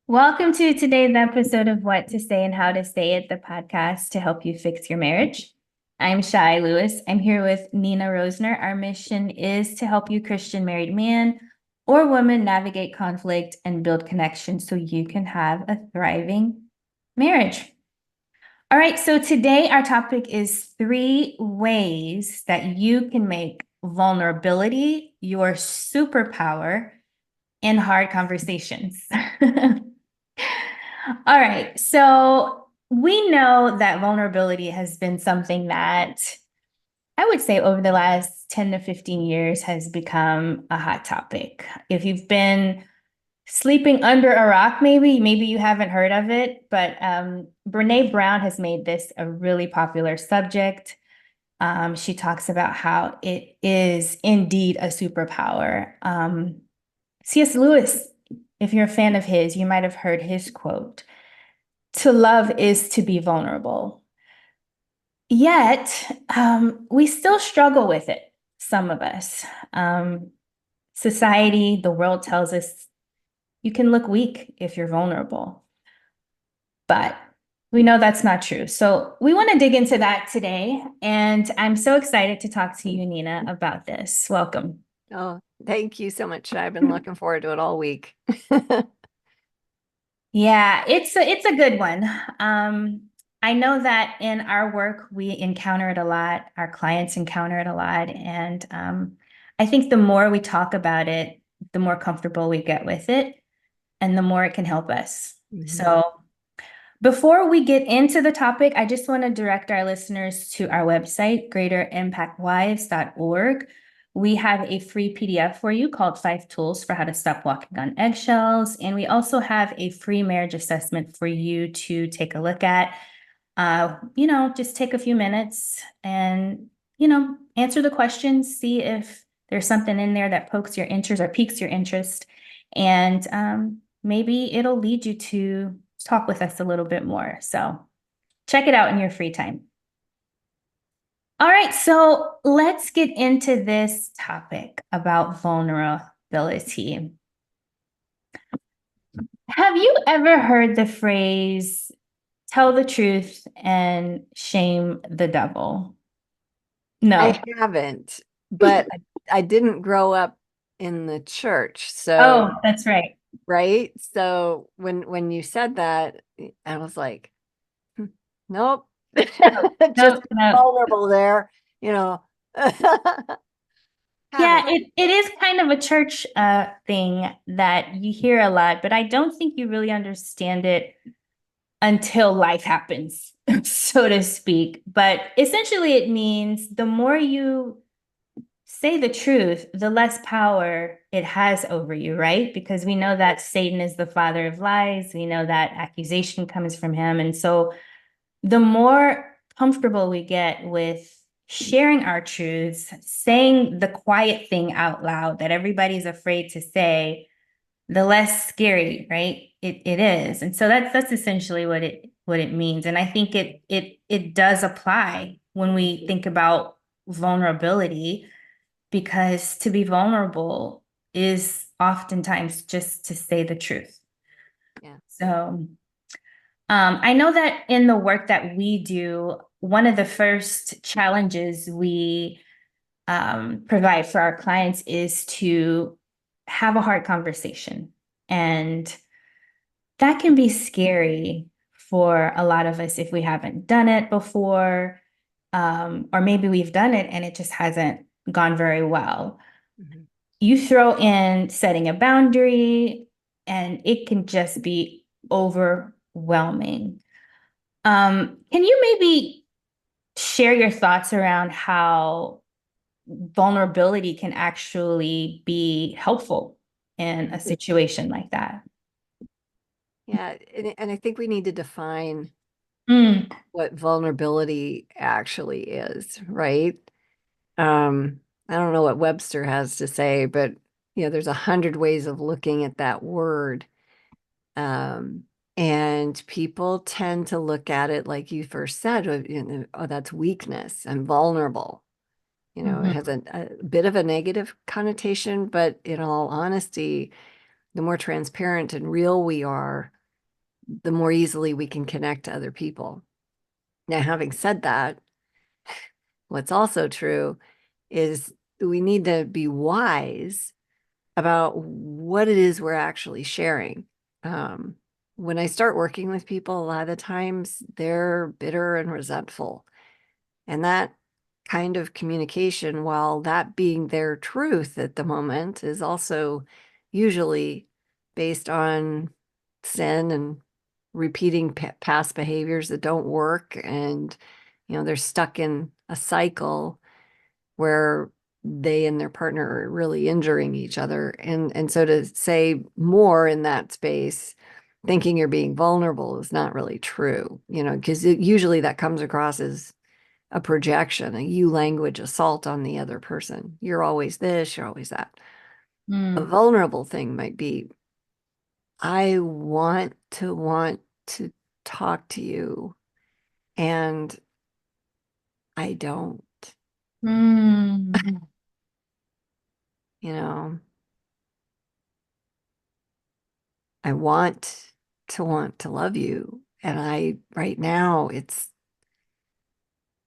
Welcome to today's episode of What to Say and How to Say It, the podcast to help you fix your marriage. I'm Shai Lewis. I'm here with Nina Rosner. Our mission is to help you, Christian married man or woman, navigate conflict and build connection so you can have a thriving marriage. All right, so today our topic is 3 ways that you can make vulnerability your superpower in hard conversations. All right. So we know that vulnerability has been something that I would say over the last 10 to 15 years has become a hot topic. If you've been sleeping under a rock, maybe you haven't heard of it, but Brene Brown has made this a really popular subject. She talks about how it is indeed a superpower. C.S. Lewis, if you're a fan of his, you might have heard his quote. To love is to be vulnerable. Yet, we still struggle with it, some of us. Society, the world tells us you can look weak if you're vulnerable. But we know that's not true. So we want to dig into that today. And I'm so excited to talk to you, Nina, about this. Welcome. Oh, thank you so much. I've been looking forward to it all week. Yeah, it's a good one. I know that in our work we encounter it a lot. Our clients encounter it a lot, and I think the more we talk about it, the more comfortable we get with it, and the more it can help us. So before we get into the topic, I just want to direct our listeners to our website, greaterimpactwives.org. We have a free PDF for you called 5 Tools for How to Stop Walking on Eggshells. And we also have a free marriage assessment for you to take a look at. Just take a few minutes and, answer the questions, see if there's something in there that pokes your interest or piques your interest. And maybe it'll lead you to talk with us a little bit more. So check it out in your free time. All right, so let's get into this topic about vulnerability. Have you ever heard the phrase, tell the truth and shame the devil? I No. haven't, but I didn't grow up in the church. Oh, So, that's right. right? So when you said that, I was like, nope. Just No, no. vulnerable there, you know. Yeah, Haven't. it is kind of a church thing that you hear a lot, but I don't think you really understand it until life happens, so to speak. But essentially, it means the more you say the truth, the less power it has over you, right? Because we know that Satan is the father of lies. We know that accusation comes from him. And so the more comfortable we get with sharing our truths, saying the quiet thing out loud that everybody's afraid to say, the less scary, right? It is. And so that's essentially what it means. And I think it does apply when we think about vulnerability, because to be vulnerable is oftentimes just to say the truth. Yeah. So I know that in the work that we do, one of the first challenges we provide for our clients is to have a hard conversation. And that can be scary for a lot of us if we haven't done it before, or maybe we've done it and it just hasn't gone very well. Mhm. You throw in setting a boundary, and it can just be overwhelming. Can you maybe share your thoughts around how vulnerability can actually be helpful in a situation like that? Yeah, and I think we need to define Mm, what vulnerability actually is, right? I don't know what Webster has to say, but there's 100 ways of looking at that word. Um, and people tend to look at it like you first said, oh, that's weakness. I'm vulnerable. It mhm. has a bit of a negative connotation, but in all honesty, the more transparent and real we are, the more easily we can connect to other people. Now, having said that, what's also true is we need to be wise about what it is we're actually sharing. Um, when I start working with people, a lot of the times they're bitter and resentful. And that kind of communication, while that being their truth at the moment, is also usually based on sin and repeating past behaviors that don't work. And, they're stuck in a cycle where they and their partner are really injuring each other. And so to say more in that space, thinking you're being vulnerable is not really true, because usually that comes across as a projection, a you language assault on the other person. You're always this, you're always that. A Mm. vulnerable thing might be, I want to talk to you and I don't, Mm. you know, I want to love you. And right now,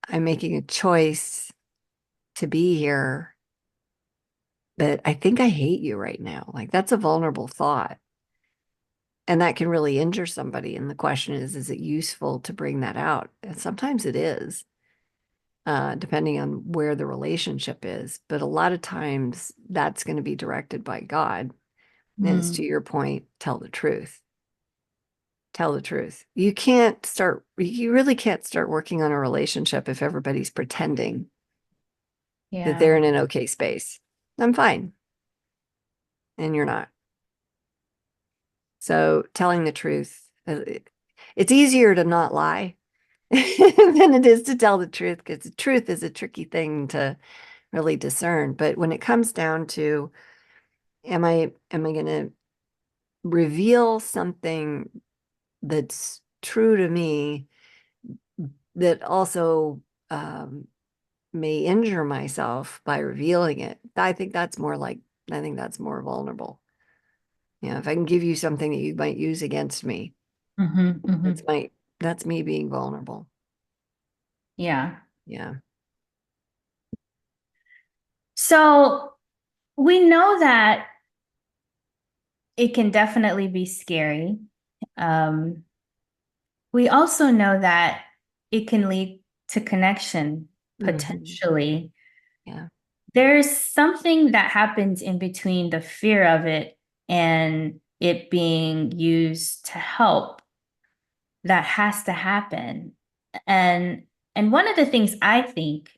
I'm making a choice to be here, but I think I hate you right now. Like that's a vulnerable thought. And that can really injure somebody. And the question is it useful to bring that out? And sometimes it is, depending on where the relationship is. But a lot of times that's going to be directed by God. And it's Mm. to your point, tell the truth. Tell the truth. You really can't start working on a relationship if everybody's pretending that they're Yeah. in an okay space. I'm fine. And you're not. So telling the truth, it's easier to not lie than it is to tell the truth because the truth is a tricky thing to really discern. But when it comes down to, am I going to reveal something that's true to me that also may injure myself by revealing it? I think that's more vulnerable. If I can give you something that you might use against me, Hmm. that's Hmm. my that's me being vulnerable. Yeah. Yeah. So we know that it can definitely be scary. Um, we also know that it can lead to connection Hmm. potentially. Yeah. There's something that happens in between the fear of it and it being used to help that has to happen. And and one of the things I think,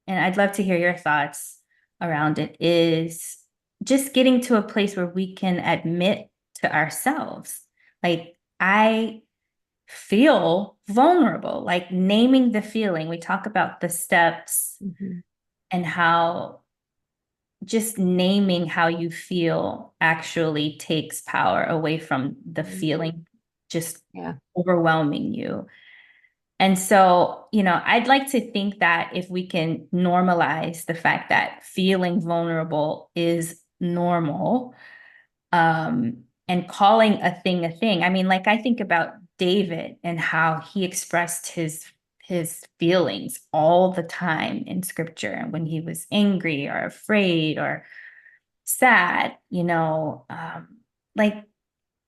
and I'd love to hear your thoughts around it, is just getting to a place where we can admit to ourselves, like, I feel vulnerable, like naming the feeling. We talk about the steps Hmm. and how just naming how you feel actually takes power away from the feeling just Yeah. overwhelming you. And so, I'd like to think that if we can normalize the fact that feeling vulnerable is normal, and calling a thing. I mean, like I think about David and how he expressed his feelings all the time in scripture when he was angry or afraid or sad, like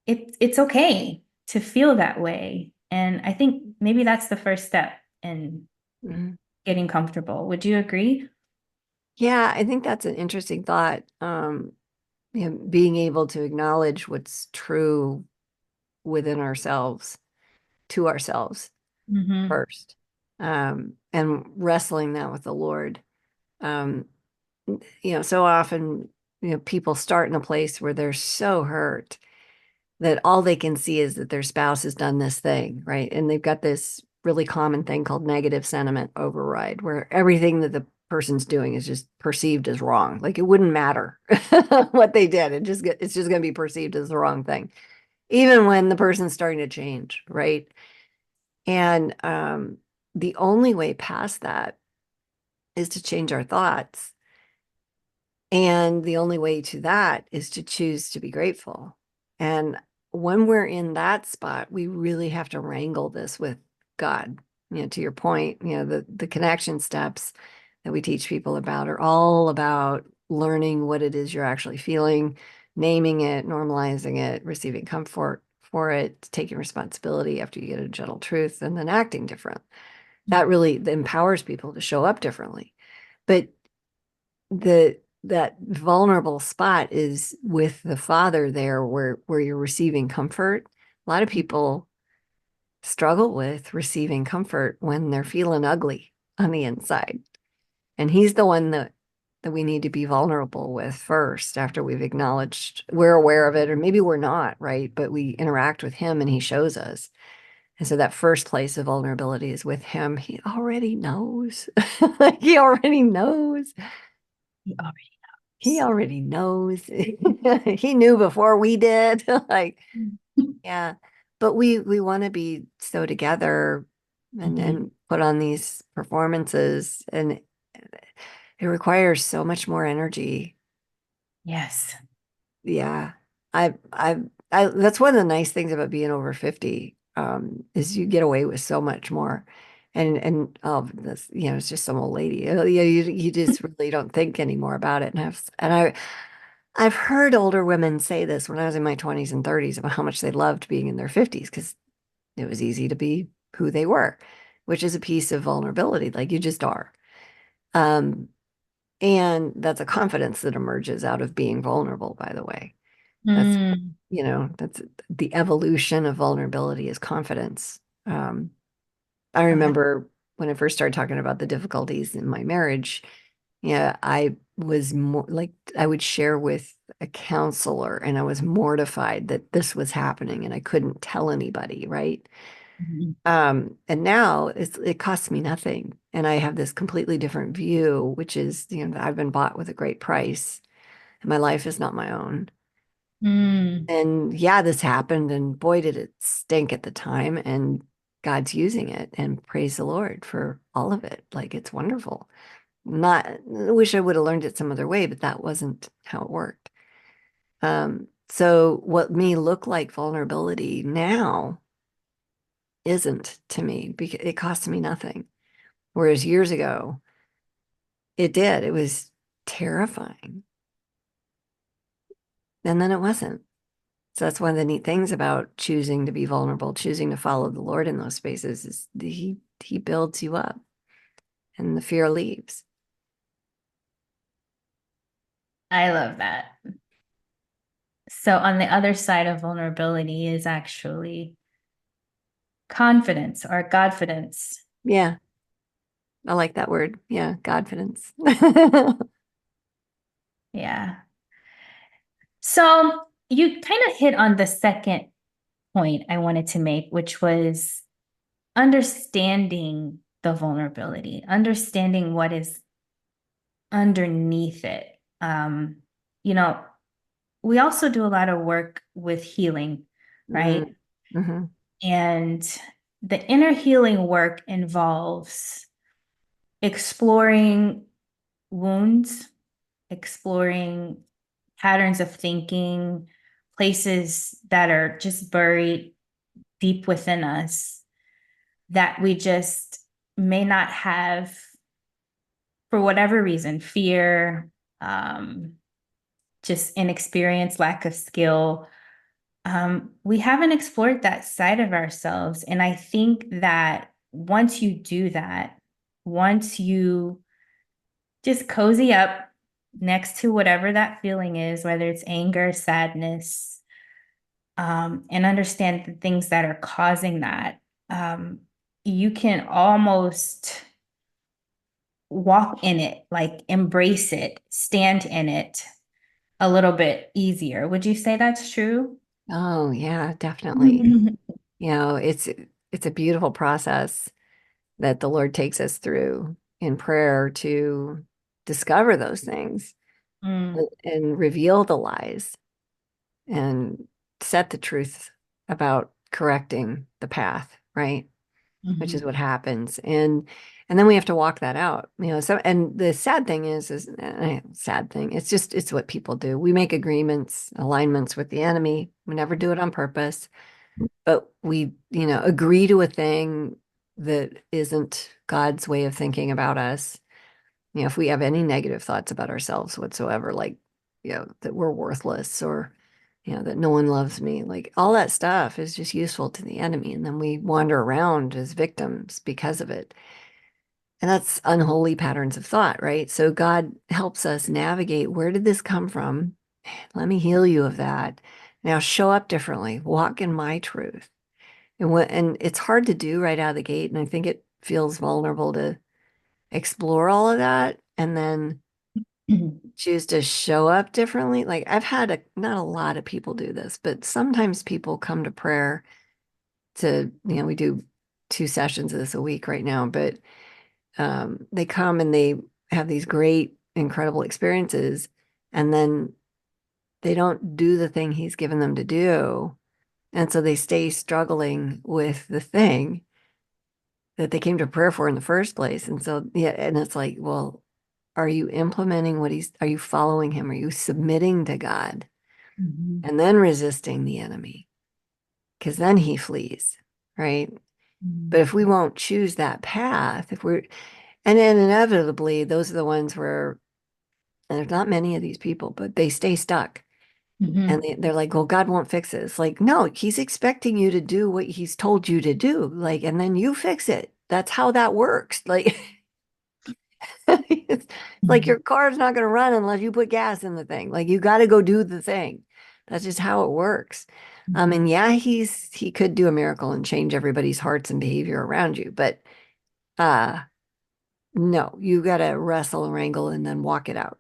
it's okay to feel that way. And I think maybe that's the first step in Hmm. getting comfortable. Would you agree? Yeah, I think that's an interesting thought. Being able to acknowledge what's true within ourselves, to ourselves Mm-hmm. first, and wrestling that with the Lord. Um, so often, people start in a place where they're so hurt that all they can see is that their spouse has done this thing, right? And they've got this really common thing called negative sentiment override, where everything that the person's doing is just perceived as wrong. Like it wouldn't matter what they did. It's just going to be perceived as the wrong thing, even when the person's starting to change, right? And the only way past that is to change our thoughts. And the only way to that is to choose to be grateful. And when we're in that spot, we really have to wrangle this with God. To your point, the connection steps that we teach people about are all about learning what it is you're actually feeling, naming it, normalizing it, receiving comfort for it, taking responsibility after you get a gentle truth, and then acting different. That really empowers people to show up differently. But that vulnerable spot is with the Father there where you're receiving comfort. A lot of people struggle with receiving comfort when they're feeling ugly on the inside. And he's the one that we need to be vulnerable with first after we've acknowledged we're aware of it, or maybe we're not, right? But we interact with him and he shows us. And so that first place of vulnerability is with him. He already knows. He already knows. He already He knows. already knows. He knew before we did. Like, Mhm. yeah. But we want to be so together Mhm. and put on these performances, and it requires so much more energy. Yes. Yeah. I that's one of the nice things about being over 50, is you get away with so much more. And oh, this, it's just some old lady. You just really don't think anymore about it. I've heard older women say this when I was in my 20s and 30s about how much they loved being in their 50s because it was easy to be who they were, which is a piece of vulnerability. Like you just are. Um, and that's a confidence that emerges out of being vulnerable, by the way. That's, Mm. that's the evolution of vulnerability is confidence. I I like. remember when I first started talking about the difficulties in my marriage, yeah, I was more like I would share with a counselor and I was mortified that this was happening and I couldn't tell anybody, right? Mhm. And now it costs me nothing. And I have this completely different view, which is, that I've been bought with a great price and my life is not my own. Mm. And yeah, this happened, and boy, did it stink at the time. And God's using it, and praise the Lord for all of it. Like it's wonderful. Not, I wish I would have learned it some other way, but that wasn't how it worked. So what may look like vulnerability now isn't to me because it cost me nothing. Whereas years ago, it did. It was terrifying. And then it wasn't. So that's one of the neat things about choosing to be vulnerable, choosing to follow the Lord in those spaces is he builds you up and the fear leaves. I love that. So on the other side of vulnerability is actually confidence or godfidence. Yeah, I like that word. Yeah, confidence. Yeah. So you kind of hit on the second point I wanted to make, which was understanding the vulnerability, understanding what is underneath it. Um, you know, we also do a lot of work with healing, Mm, right? mhm, And the inner healing work involves exploring wounds, exploring patterns of thinking, places that are just buried deep within us that we just may not have, for whatever reason, fear, um, just inexperience, lack of skill. We haven't explored that side of ourselves. And I think that once you do that, once you just cozy up next to whatever that feeling is, whether it's anger, sadness, and understand the things that are causing that, um, you can almost walk in it, like embrace it, stand in it a little bit easier. Would you say that's true? oh yeah, definitely. It's a beautiful process that the Lord takes us through in prayer to discover those things Mm, and reveal the lies and set the truth about correcting the path, right? Which is mhm. what happens. And And then we have to walk that out, so, and the sad thing is sad thing. It's what people do. We make agreements, alignments with the enemy. We never do it on purpose, but we, agree to a thing that isn't God's way of thinking about us. If we have any negative thoughts about ourselves whatsoever, like, that we're worthless, or, that no one loves me, like all that stuff is just useful to the enemy. And then we wander around as victims because of it. And that's unholy patterns of thought, right? So God helps us navigate, where did this come from? Let me heal you of that. Now show up differently, walk in my truth. And it's hard to do right out of the gate. And I think it feels vulnerable to explore all of that and then choose to show up differently. Like I've had not a lot of people do this, but sometimes people come to prayer to, we do 2 sessions of this a week right now, but they come and they have these great, incredible experiences, and then they don't do the thing he's given them to do. And so they stay struggling with the thing that they came to prayer for in the first place. And so, yeah, and it's like, well, are you implementing are you following him? Are you submitting to God Mhm. and then resisting the enemy? Because then he flees, right? But if we won't choose that path, and then inevitably, those are the ones where, and there's not many of these people, but they stay stuck. And Mhm. they're like, well, God won't fix it. It's like, no, he's expecting you to do what he's told you to do. Like, and then you fix it. That's how that works. Like, it's like Mhm. your car's not going to run unless you put gas in the thing. Like, you got to go do the thing. That's just how it works. Mhm. And yeah, he could do a miracle and change everybody's hearts and behavior around you, but uh no, you got to wrestle and wrangle and then walk it out.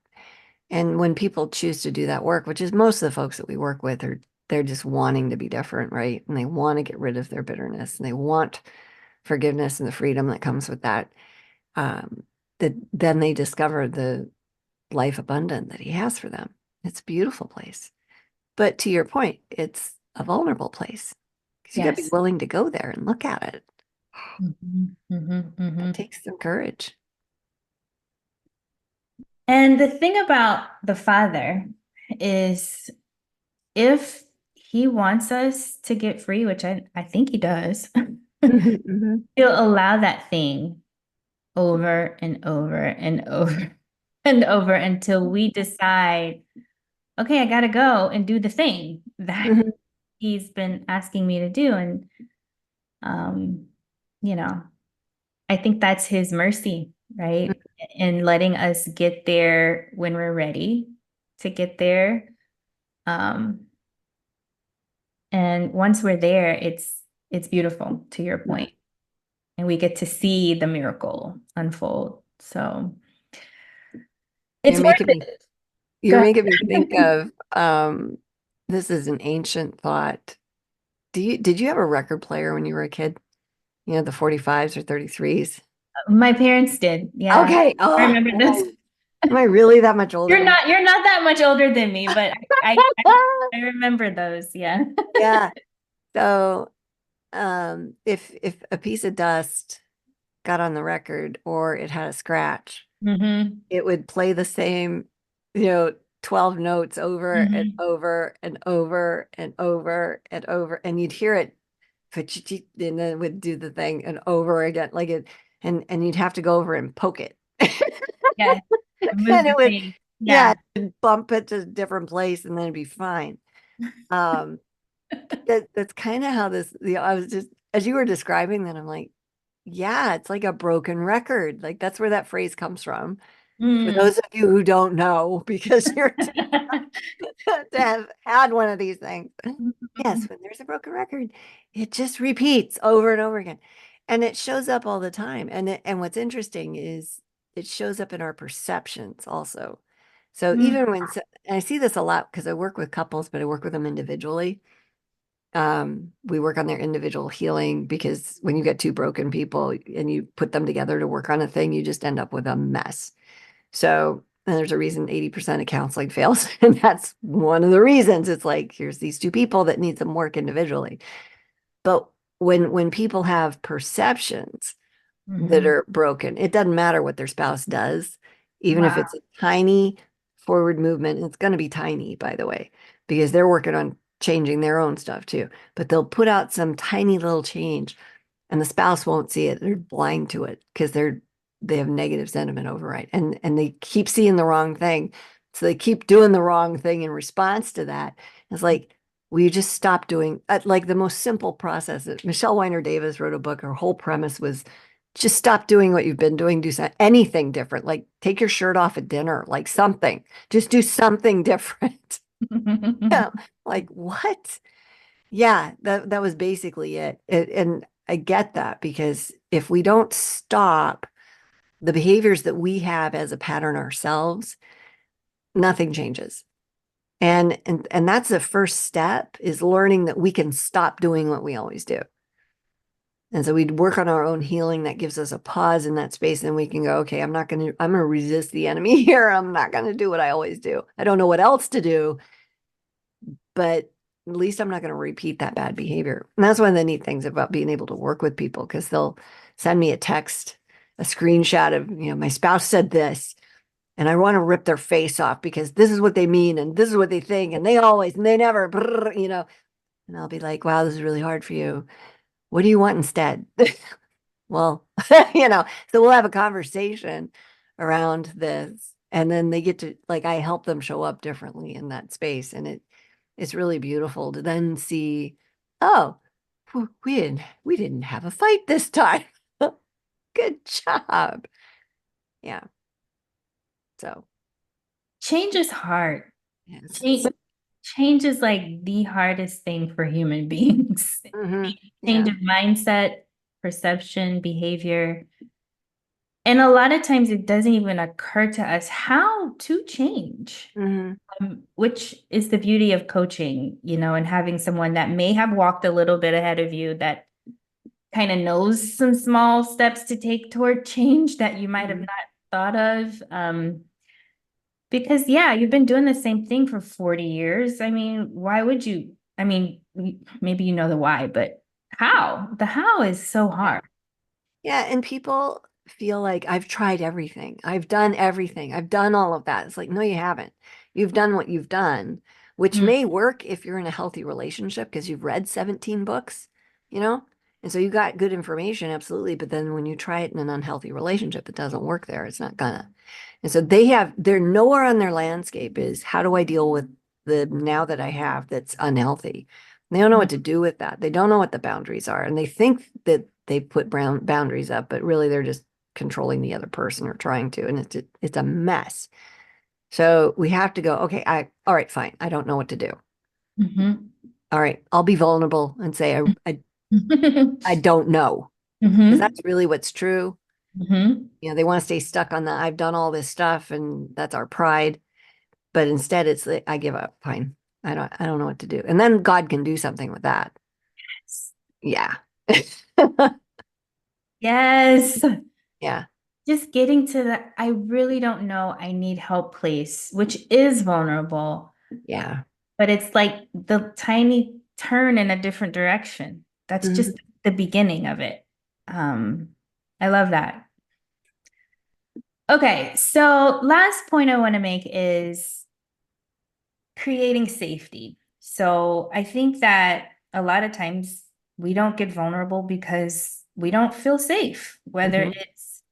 And when people choose to do that work, which is most of the folks that we work with, they're just wanting to be different, right? And they want to get rid of their bitterness and they want forgiveness and the freedom that comes with that. Um, that then they discover the life abundant that he has for them. It's a beautiful place. But to your point, it's a vulnerable place because you got to be Yes. willing to go there and look at it. Mhm. Mhm. That Mhm. takes some courage. And the thing about the Father is, if he wants us to get free, which I think he does, Mhm, mhm, he'll allow that thing over and over and over and over until we decide, okay, I gotta go and do the thing that mhm, he's been asking me to do. And um, you know, I think that's his mercy, right? In letting us get there when we're ready to get there. Um, and once we're there, it's beautiful, to your mhm. point, and we get to see the miracle unfold. So it's You're worth making me it. Go You're ahead. making me think of this is an ancient thought. Did you have a record player when you were a kid? The 45s or 33s? My parents did. Yeah. Okay. I Oh, remember this. am I really that much older than You're not that much older than me, but I, you? I remember those. Yeah. Yeah. So, if a piece of dust got on the record or it had a scratch, Mm-hmm. it would play the same, you know, 12 notes over and Mm-hmm. over and over and over and over, and you'd hear it and then it would do the thing and over again, like it, and you'd have to go over and poke it. Yeah. Move And the it would, thing. yeah, Yeah. bump it to a different place and then it'd be fine. Um, that's kind of how this, I was just, as you were describing that, I'm like, yeah, it's like a broken record. Like that's where that phrase comes from. For Mm. those of you who don't know, because you're to have had one of these things. Yes, when there's a broken record, it just repeats over and over again. And it shows up all the time. And what's interesting is it shows up in our perceptions also. So Mm. even and I see this a lot because I work with couples, but I work with them individually. We work on their individual healing because when you get two broken people and you put them together to work on a thing, you just end up with a mess. So and there's a reason 80% of counseling fails. And that's one of the reasons. It's like, here's these two people that need some work individually. But when people have perceptions that Mhm. are broken. It doesn't matter what their spouse does, even if Wow. it's a tiny forward movement. It's going to be tiny, by the way, because they're working on changing their own stuff too. But they'll put out some tiny little change and the spouse won't see it. They're blind to it because they have negative sentiment override and they keep seeing the wrong thing. So they keep doing the wrong thing in response to that. It's like, will you just stop doing like the most simple process that Michelle Weiner Davis wrote a book. Her whole premise was just stop doing what you've been doing, do anything different. Like take your shirt off at dinner, like something. Just do something different. Yeah. Like what? Yeah, that was basically it. And I get that because if we don't stop the behaviors that we have as a pattern ourselves, nothing changes. And that's the first step is learning that we can stop doing what we always do. And so we'd work on our own healing that gives us a pause in that space and we can go, okay, I'm going to resist the enemy here. I'm not going to do what I always do. I don't know what else to do, but at least I'm not going to repeat that bad behavior. And that's one of the neat things about being able to work with people because they'll send me a text, a screenshot of, my spouse said this, and I want to rip their face off because this is what they mean and this is what they think, and they always and they never, and I'll be like, wow, this is really hard for you. What do you want instead? Well, so we'll have a conversation around this. And then they get to like I help them show up differently in that space. And it's really beautiful to then see, oh, we didn't have a fight this time. Good job. Yeah. So Change is hard. yes. Change is like the hardest thing for human beings. Change Yeah. of mindset, perception, behavior. And a lot of times it doesn't even occur to us how to change, hmm which is the beauty of coaching, and having someone that may have walked a little bit ahead of you that kind of knows some small steps to take toward change that you might have hmm not thought of. Because yeah, you've been doing the same thing for 40 years. I mean, why would you? I mean, maybe you know the why, but how? The how is so Yeah. hard. Yeah. And people feel like I've tried everything. I've done everything. I've done all of that. It's like, no, you haven't. You've done what you've done, which Mhm. may work if you're in a healthy relationship because you've read 17 books, you know? And so you got good information, absolutely. But then when you try it in an unhealthy relationship, it doesn't work there. It's not gonna. And so they're nowhere on their landscape is how do I deal with the now that I have that's unhealthy? They don't know what to do with that. They don't know what the boundaries are. And they think that they put brown boundaries up, but really they're just controlling the other person or trying to. And it's a mess. So we have to go, okay, all right, fine. I don't know what to do. Mhm. All right, I'll be vulnerable and say I don't know. Because Mhm. that's really what's true. Mhm. They want to stay stuck on the I've done all this stuff and that's our pride. But instead it's like, I give up. Fine. I don't know what to do. And then God can do something with that. Yeah. Yes. Yeah. Just getting to the I really don't know, I need help place, which is vulnerable, Yeah. but it's like the tiny turn in a different direction. That's just Mhm. the beginning of it. Um, I love that. Okay, so last point I want to make is creating safety. So I think that a lot of times we don't get vulnerable because we don't feel safe, whether Mhm. it's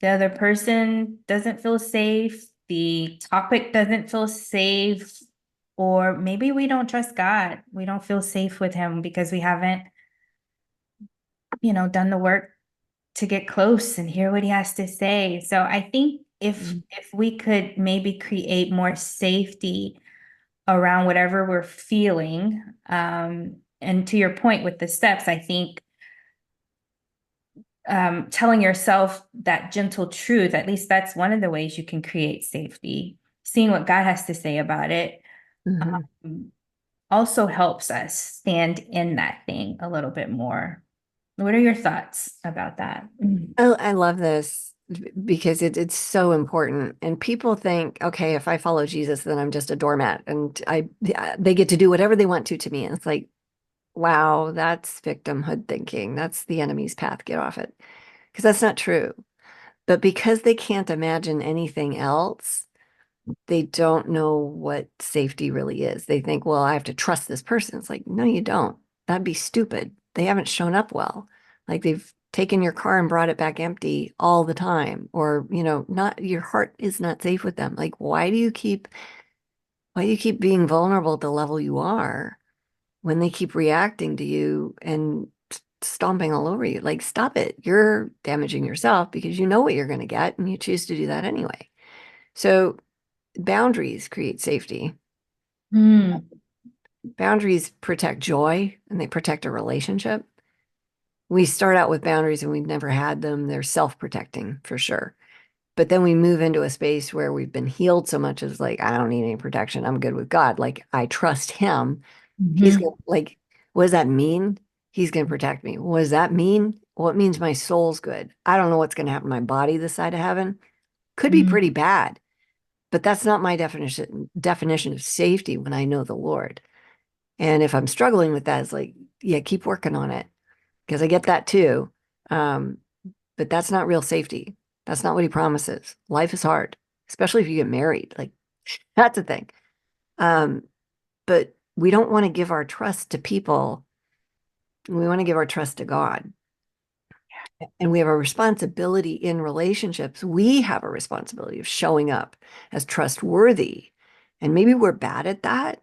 the other person doesn't feel safe, the topic doesn't feel safe, or maybe we don't trust God. We don't feel safe with him because we haven't, done the work to get close and hear what he has to say. So I think if we could maybe create more safety around whatever we're feeling, and to your point with the steps, I think telling yourself that gentle truth, at least that's one of the ways you can create safety. Seeing what God has to say about it Mhm. um, also helps us stand in that thing a little bit more. What are your thoughts about that? I love this because it's so important. And people think, okay, if I follow Jesus, then I'm just a doormat and they get to do whatever they want to me. And it's like, wow, that's victimhood thinking. That's the enemy's path. Get off it. because that's not true. But because they can't imagine anything else, they don't know what safety really is. They think, well, I have to trust this person. It's like, no, you don't. That'd be stupid. They haven't shown up well. Like they've taken your car and brought it back empty all the time, or, not your heart is not safe with them. Like, why do you keep being vulnerable at the level you are when they keep reacting to you and stomping all over you? Like, stop it. You're damaging yourself because you know what you're going to get and you choose to do that anyway. So boundaries create safety. Mm. Boundaries protect joy and they protect a relationship. We start out with boundaries and we've never had them. They're self-protecting for sure. But then we move into a space where we've been healed so much as like, I don't need any protection. I'm good with God. Like I trust him. He's Hmm. gonna like, what does that mean? He's gonna protect me. What does that mean? Well, it means my soul's good. I don't know what's gonna happen to my body this side of heaven. Could be Mm. pretty bad, but that's not my definition of safety when I know the Lord. And if I'm struggling with that, it's like, yeah, keep working on it because I get that too. Um, but that's not real safety. That's not what he promises. Life is hard, especially if you get married. Like that's a thing. Um, but we don't want to give our trust to people. We want to give our trust to God. And we have a responsibility in relationships. We have a responsibility of showing up as trustworthy. And maybe we're bad at that.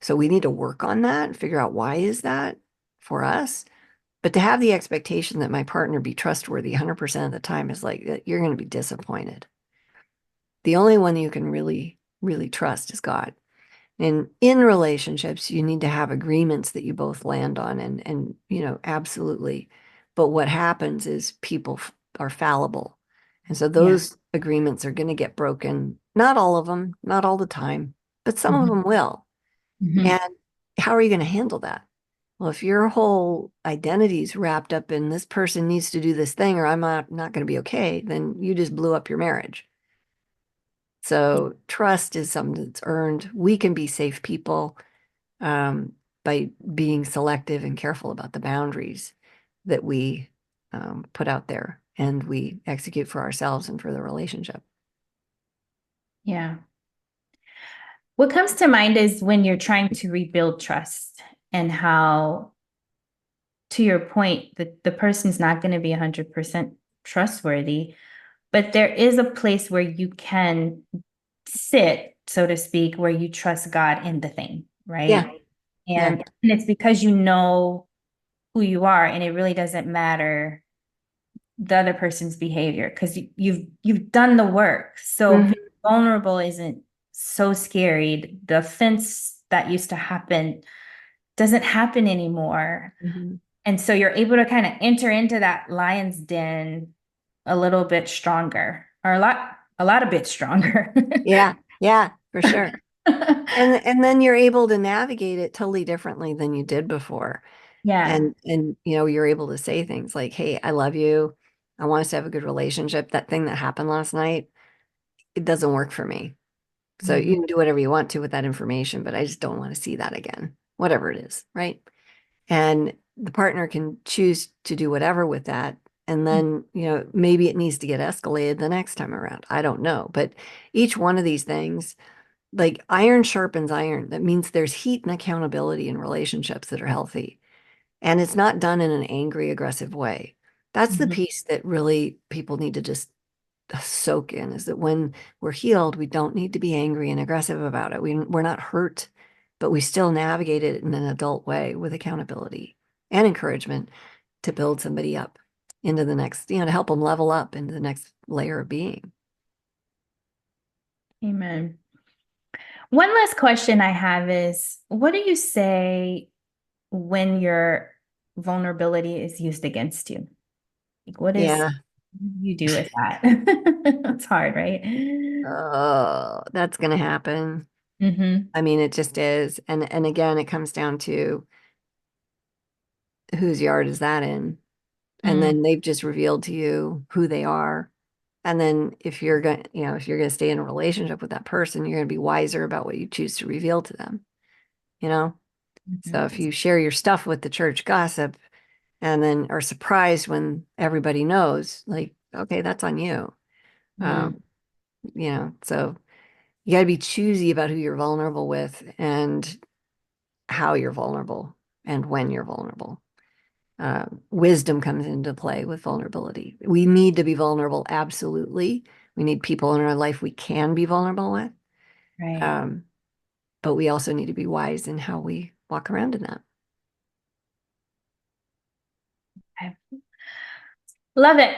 So we need to work on that and figure out why is that for us. But to have the expectation that my partner be trustworthy 100% of the time is like, you're going to be disappointed. The only one you can really, really trust is God. And in relationships, you need to have agreements that you both land on and absolutely. But what happens is people are fallible. And so Yeah. those agreements are going to get broken. Not all of them, not all the time, but some of Hmm. them will. Hmm. And how are you going to handle that? Well, if your whole identity is wrapped up in this person needs to do this thing or I'm not going to be okay, then you just blew up your marriage. So trust is something that's earned. We can be safe people um, by being selective and careful about the boundaries that we put out there and we execute for ourselves and for the relationship. Yeah. What comes to mind is when you're trying to rebuild trust and how, to your point, that the person's not going to be 100% trustworthy, but there is a place where you can sit, so to speak, where you trust God in the thing, Yeah, right? yeah. And it's because you know who you are, and it really doesn't matter the other person's behavior because you've done the work. So being Mhm, vulnerable isn't so scary. The offense that used to happen doesn't happen anymore. mhm. And so you're able to kind of enter into that lion's den a little bit stronger, or a lot a bit stronger. Yeah, yeah, for sure. And then you're able to navigate it totally differently than you did before. Yeah. And you're able to say things like, "Hey, I love you. I want us to have a good relationship. That thing that happened last night, it doesn't work for me. So you Mhm. can do whatever you want to with that information, but I just don't want to see that again, whatever it is, right?" And the partner can choose to do whatever with that. And then, maybe it needs to get escalated the next time around. I don't know. But each one of these things, like iron sharpens iron. That means there's heat and accountability in relationships that are healthy. And it's not done in an angry, aggressive way. That's the Mhm. piece that really people need to just soak in is that when we're healed, we don't need to be angry and aggressive about it. We're not hurt, but we still navigate it in an adult way with accountability and encouragement to build somebody up into the next, to help them level up into the next layer of being. Amen. One last question I have is, what do you say when your vulnerability is used against you? Like, Yeah. what do you do with that? It's hard, right? Oh, that's going to happen. Mm-hmm. I mean, it just is. And again, it comes down to whose yard is that in? And Mm. then they've just revealed to you who they are. And then if you're going to stay in a relationship with that person, you're going to be wiser about what you choose to reveal to them, you know? So Mhm. if you share your stuff with the church gossip, and then are surprised when everybody knows, like, okay, that's on you. Mm, So you got to be choosy about who you're vulnerable with and how you're vulnerable and when you're vulnerable. Wisdom comes into play with vulnerability. We need to be vulnerable, absolutely. We need people in our life we can be vulnerable with. right. Um, but we also need to be wise in how we walk around in that. Okay. Love it.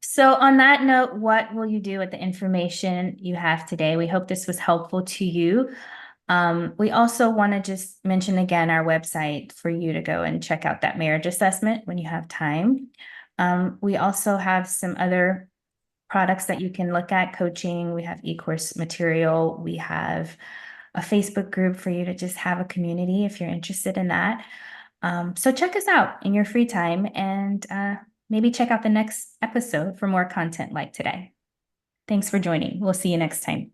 So, on that note, what will you do with the information you have today? We hope this was helpful to you. We also want to just mention again our website for you to go and check out that marriage assessment when you have time. We also have some other products that you can look at, coaching. We have e-course material. We have a Facebook group for you to just have a community if you're interested in that. So check us out in your free time and maybe check out the next episode for more content like today. Thanks for joining. We'll see you next time.